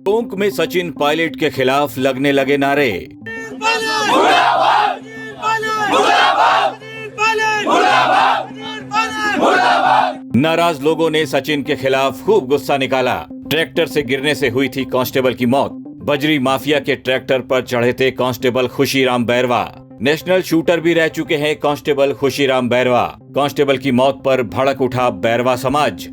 टोंक में सचिन पायलट के खिलाफ लगने लगे नारे। नाराज लोगों ने सचिन के खिलाफ खूब गुस्सा निकाला। ट्रैक्टर से गिरने से हुई थी कांस्टेबल की मौत। बजरी माफिया के ट्रैक्टर पर चढ़े थे constable Khushiram Bairwa. National shooter भी रह चुके हैं कांस्टेबल खुशीराम बैरवा। कांस्टेबल की मौत पर भड़क उठा बैरवा समाज।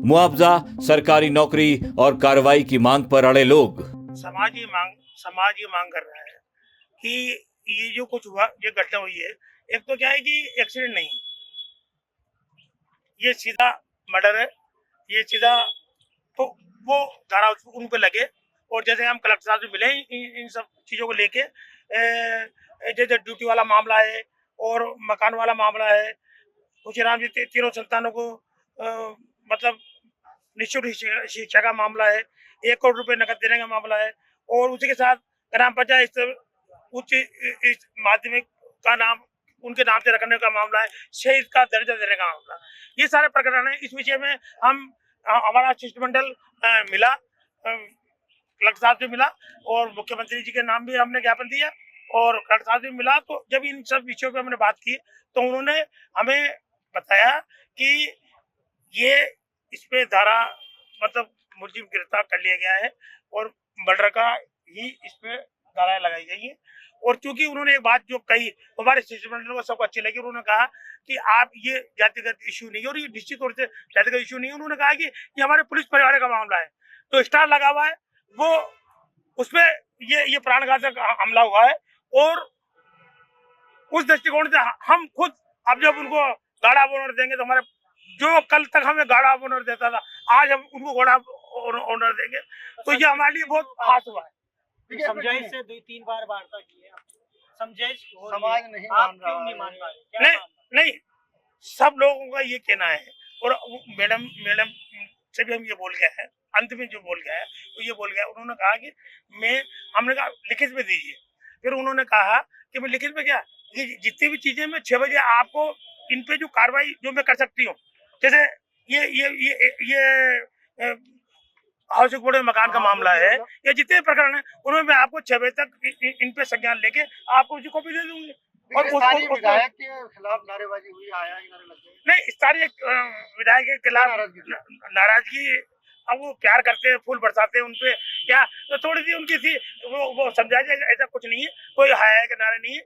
मुआवजा, सरकारी नौकरी और कार्रवाई की मांग पर अड़े लोग। समाज ये मांग कर रहा है कि ये जो कुछ हुआ, ये घटना हुई है, एक तो क्या है कि एक्सीडेंट नहीं, ये सीधा मर्डर है, ये सीधा तो वो धारा उन पे लगे। और जैसे हम कलेक्टर साहब से मिले इन सब चीज़ों को लेके, जैसे ड्यूटी वाला मामला है और मकान वाला मामला है, खुशीराम जी तीनों संतानों को मतलब निःशुल्क शिक्षा का मामला है, 1 करोड़ रुपए नकद देने का मामला है, और उसी के साथ ग्राम पंचायत उच्च माध्यमिक का नाम उनके नाम से रखने का मामला है, शहीद का दर्जा देने का मामला। ये सारे प्रकरण है। इस विषय में हमारा शिष्टमंडल मिला, कलेक्टर साहब से मिला और मुख्यमंत्री जी के नाम भी हमने ज्ञापन दिया और कलेक्टर साहब से मिला। तो जब इन सब विषयों पे हमने बात की तो उन्होंने हमें बताया कि ये इस पे धारा मतलब मुलजिम गिरफ्तार कर लिया गया है और मर्डर का ही इस पे धाराएं लगाई गई है। और चूंकि उन्होंने एक बात जो कही हमारे शिष्टमंडल को सबको अच्छी लगी, उन्होंने कहा कि आप ये जातिगत इशू नहीं है और ये निश्चित तौर से जातिगत इशू नहीं है। उन्होंने कहा कि ये हमारे पुलिस परिवार का मामला है, तो स्टार लगा हुआ है वो उसमें ये प्राणघातक हमला हुआ है। और उस दृष्टिकोण से हम खुद अब जब उनको गाड़ा ऑनर देंगे तो हमारे जो कल तक हमें गाड़ा ऑनर देता था, आज हम उनको गाड़ा ऑनर देंगे, तो ये हमारे लिए बहुत खास हुआ है। समझाइश से 2-3 बार वार्ता की है, समझाइश समाज नहीं आप मान क्यों नहीं रहा मान है। पा रहे? नहीं, सब लोगों का ये कहना है और मैडम से भी हम ये बोल गए हैं, अंत में जो बोल गया है वो ये बोल गया, उन्होंने कहा कि हमने कहा लिखित में दीजिए। फिर उन्होंने कहा कि मैं लिखित में क्या, ये जितनी भी चीजें मैं 6 बजे आपको इन पे जो कार्रवाई जो मैं कर सकती हूँ, जैसे ये हाउसिंग बोर्ड में मकान का मामला है या जितने प्रकरण है उनमें मैं आपको 6 बजे तक इन पे संज्ञान लेके आपको उसी कॉपी दे दूंगी। और विधायक के खिलाफ नारेबाजी हुई, आया नारे लग गए। नहीं, इस सारी विधायक के खिलाफ नाराजगी, अब वो प्यार करते हैं, फूल बरसाते हैं उनपे, क्या तो थोड़ी सी उनकी थी, वो समझा जाए ऐसा कुछ नहीं है, कोई हाय के नारे नहीं है।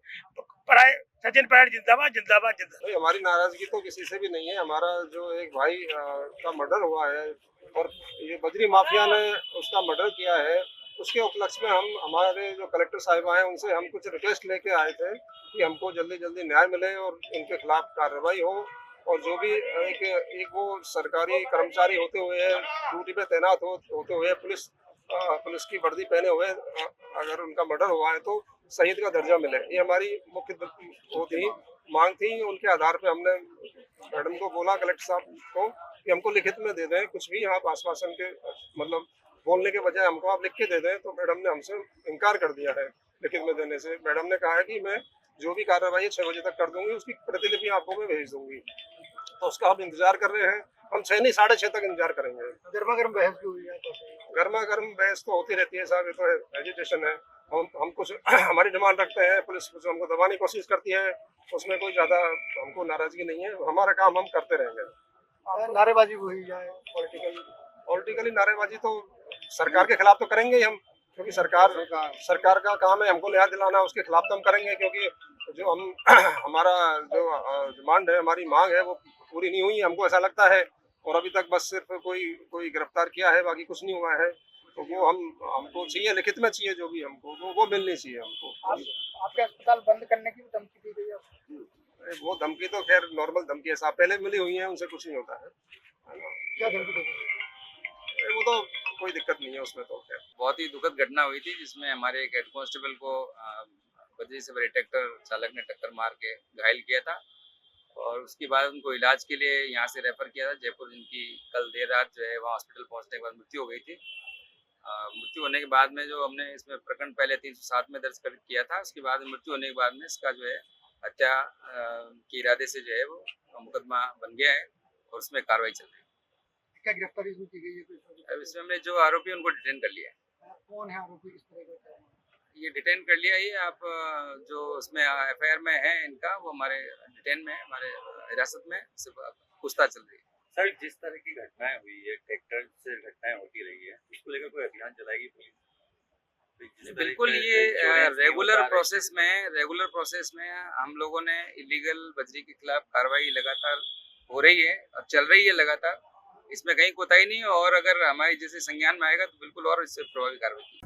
सचिन पायलट जिंदाबाद जिंदाबाद जिंदाबाद। हमारी नाराजगी तो किसी से भी नहीं है। हमारा जो एक भाई का मर्डर हुआ है और ये बजरी माफिया ने उसका मर्डर किया है, उसके उपलक्ष्य में हम हमारे जो कलेक्टर साहिबा हैं उनसे हम कुछ रिक्वेस्ट लेके आए थे कि हमको जल्दी जल्दी न्याय मिले और इनके खिलाफ कार्रवाई हो। और जो भी एक वो सरकारी कर्मचारी होते हुए ड्यूटी पे तैनात होते हुए पुलिस की वर्दी पहने हुए अगर उनका मर्डर हुआ है तो शहीद का दर्जा मिले, ये हमारी मुख्य वो थी मांग थी। उनके आधार पे हमने मैडम को बोला, कलेक्टर साहब को, कि हमको लिखित में दे दें कुछ भी, आप आश्वासन के मतलब बोलने के बजाय हमको आप लिख के दे दें। तो मैडम ने हमसे इनकार कर दिया है लिखित में देने से। मैडम ने कहा है कि मैं जो भी कार्रवाई 6 बजे तक कर दूंगी, उसकी प्रतिलिपि आपको मैं भेज दूंगी। तो उसका हम इंतजार कर रहे हैं, हम 6 नहीं 6:30 तक इंतजार करेंगे। गर्मा गर्म बहस भी हुई है, गर्मा गर्म बहस तो होती रहती है साहब, ये तो एजिटेशन है। हम कुछ हमारी डिमांड रखते हैं, पुलिस कुछ हमको दबाने की कोशिश करती है, उसमें कोई ज्यादा हमको नाराजगी नहीं है, हमारा काम हम करते रहेंगे। नारेबाजी भी हुई जाए, पॉलिटिकली नारेबाजी तो सरकार के खिलाफ तो करेंगे ही हम, क्योंकि सरकार का काम है हमको न्याय दिलाना, उसके खिलाफ तो हम करेंगे। क्योंकि जो हम हमारा जो डिमांड है, हमारी मांग है, वो पूरी नहीं हुई हमको ऐसा लगता है। और अभी तक बस सिर्फ कोई गिरफ्तार किया है, बाकी कुछ नहीं हुआ है। तो वो हमको चाहिए, लिखित में चाहिए, जो भी हमको वो मिलनी चाहिए हमको। आपके अस्पताल बंद करने की धमकी दी गई है? वो धमकी तो खैर नॉर्मल धमकी है साहब, पहले मिली हुई है, उनसे कुछ नहीं होता है। क्या धमकी दी गई? वो तो कोई दिक्कत नहीं है उसमें तो। खैर बहुत ही दुखद घटना हुई थी जिसमें हमारे एक हेड कांस्टेबल को बजरी से भरे ट्रैक्टर चालक ने टक्कर मार के घायल किया था और उसके बाद उनको इलाज के लिए यहाँ से रेफर किया था जयपुर, जिनकी कल देर रात जो है वहाँ हॉस्पिटल पहुँचने के बाद मृत्यु हो गई थी। मृत्यु होने के बाद में जो हमने इसमें प्रकरण पहले 307 में दर्ज किया था, उसके बाद मृत्यु होने के बाद में इसका जो है हत्या के इरादे से जो है वो मुकदमा बन गया है और उसमें कार्रवाई चल रही क्या गिरफ्तारी इसमें की गई है? है। अब इसमें हमने जो आरोपी है, उनको डिटेन कर लिया है। कौन है आरोपी, किस तरह का क्या है? ये डिटेन कर लिया, ये आप जो उसमें एफआईआर में है इनका, वो हमारे डिटेन में है, हमारे हिरासत में सिर्फ पूछताछ चल रही है। सर, जिस तरह की घटनाएं हुई है, ट्रैक्टर से घटनाएं होती रही है, इसको लेकर कोई अभियान चलाएगी पुलिस? बिल्कुल, ये रेगुलर प्रोसेस में हम लोगों ने इलीगल बजरी के खिलाफ कार्रवाई लगातार हो रही है और चल रही है लगातार, इसमें कहीं कोताही नहीं है। और अगर हमारे जैसे संज्ञान में आएगा तो बिल्कुल और इससे प्रभावी कार्रवाई की।